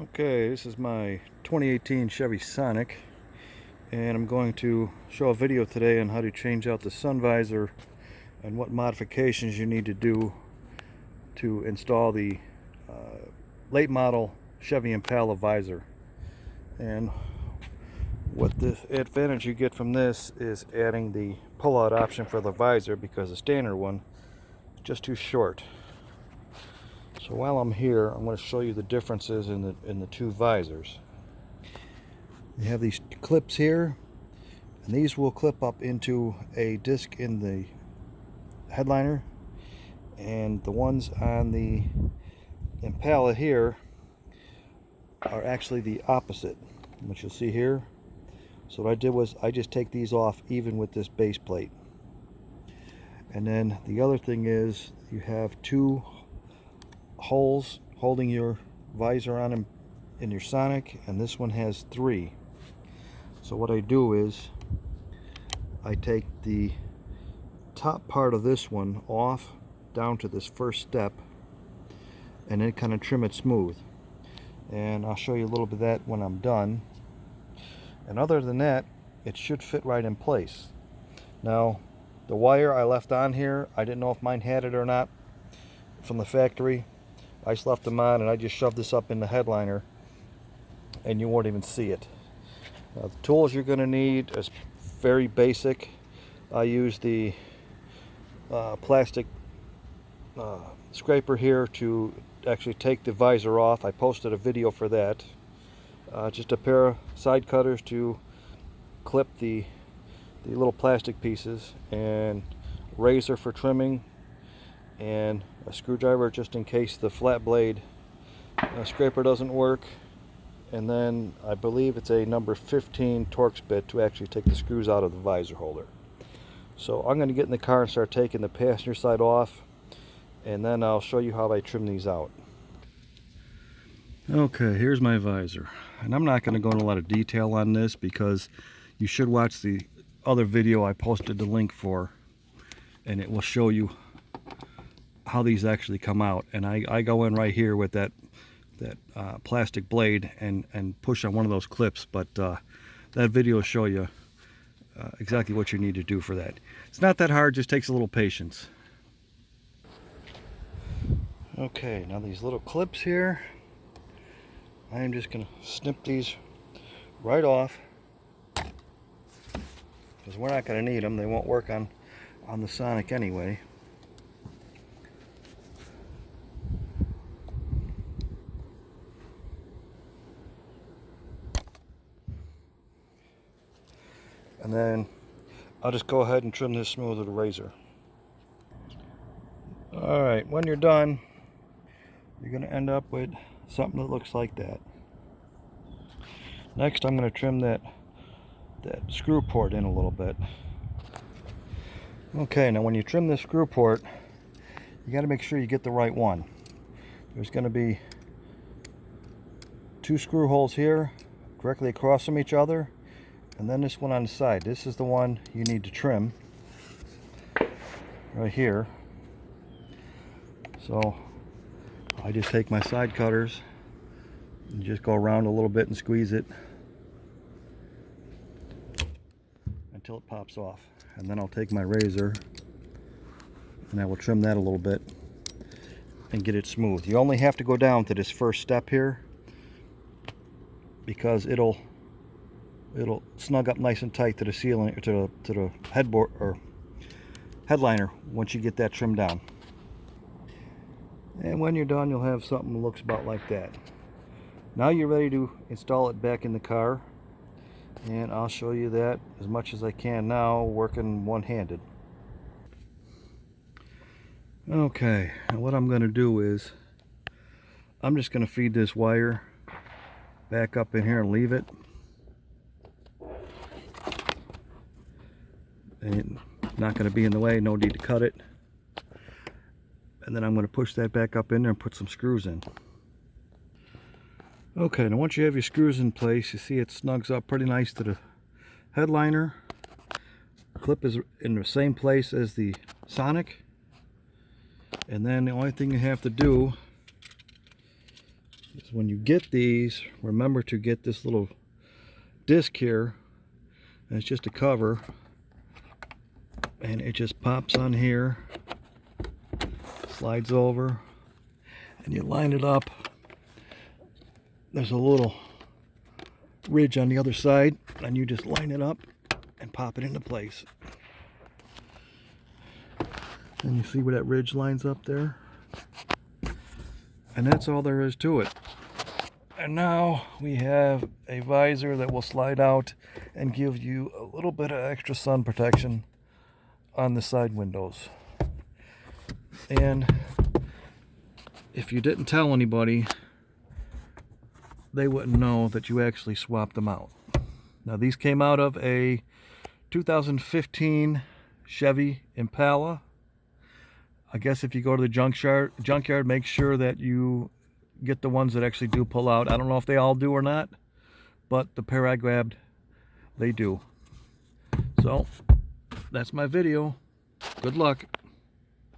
Okay, this is my 2018 Chevy Sonic, and I'm going to show a video today on how to change out the sun visor and what modifications you need to do to install the late model Chevy Impala visor. And what the advantage you get from this is adding the pull-out option for the visor, because the standard one is just too short. So while I'm here, I'm going to show you the differences in the two visors. You have these clips here, and these will clip up into a disc in the headliner, and the ones on the Impala here are actually the opposite, which you'll see here. So what I did was I just take these off even with this base plate. And then the other thing is you have two holes holding your visor on in your Sonic, and this one has three. So what I do is I take the top part of this one off down to this first step and then kind of trim it smooth, and I'll show you a little bit of that when I'm done. And other than that, it should fit right in place. Now the wire I left on here, I didn't know if mine had it or not from the factory. I just left them on, and I just shoved this up in the headliner and you won't even see it. Now, the tools you're going to need is very basic. I use the plastic scraper here to actually take the visor off. I posted a video for that. Just a pair of side cutters to clip the little plastic pieces, and razor for trimming, and a screwdriver just in case the flat blade scraper doesn't work, and then I believe it's a number 15 Torx bit to actually take the screws out of the visor holder. So I'm going to get in the car and start taking the passenger side off, and then I'll show you how I trim these out. Okay, here's my visor, and I'm not going to go into a lot of detail on this because you should watch the other video I posted the link for, and it will show you how these actually come out. And I go in right here with that plastic blade and push on one of those clips, but that video will show you exactly what you need to do for that. It's not that hard, just takes a little patience. Okay, now these little clips here, I am just going to snip these right off because we're not going to need them. They won't work on the Sonic anyway. And then I'll just go ahead and trim this smooth with a razor. Alright, when you're done, you're going to end up with something that looks like that. Next, I'm going to trim that screw port in a little bit. Okay, now when you trim this screw port, you got to make sure you get the right one. There's going to be two screw holes here directly across from each other, and then this one on the side. This is the one you need to trim right here. So I just take my side cutters and just go around a little bit and squeeze it until it pops off, and then I'll take my razor and I will trim that a little bit and get it smooth. You only have to go down to this first step here because it'll snug up nice and tight to the ceiling, or to the headboard or headliner once you get that trimmed down. And when you're done, you'll have something that looks about like that. Now you're ready to install it back in the car, and I'll show you that as much as I can now, working one-handed. Okay, and what I'm going to do is I'm just going to feed this wire back up in here and leave it. And it's not going to be in the way, no need to cut it. And then I'm going to push that back up in there and put some screws in. Okay, now once you have your screws in place, you see it snugs up pretty nice to the headliner. The clip is in the same place as the Sonic. And then the only thing you have to do is when you get these, remember to get this little disc here. And it's just a cover, and it just pops on here, slides over, and you line it up. There's a little ridge on the other side, and you just line it up and pop it into place. And you see where that ridge lines up there? And that's all there is to it. And now we have a visor that will slide out and give you a little bit of extra sun protection on the side windows. And if you didn't tell anybody, they wouldn't know that you actually swapped them out. Now these came out of a 2015 Chevy Impala. I guess if you go to the junkyard, make sure that you get the ones that actually do pull out. I don't know if they all do or not, but the pair I grabbed, they do. So that's my video. Good luck.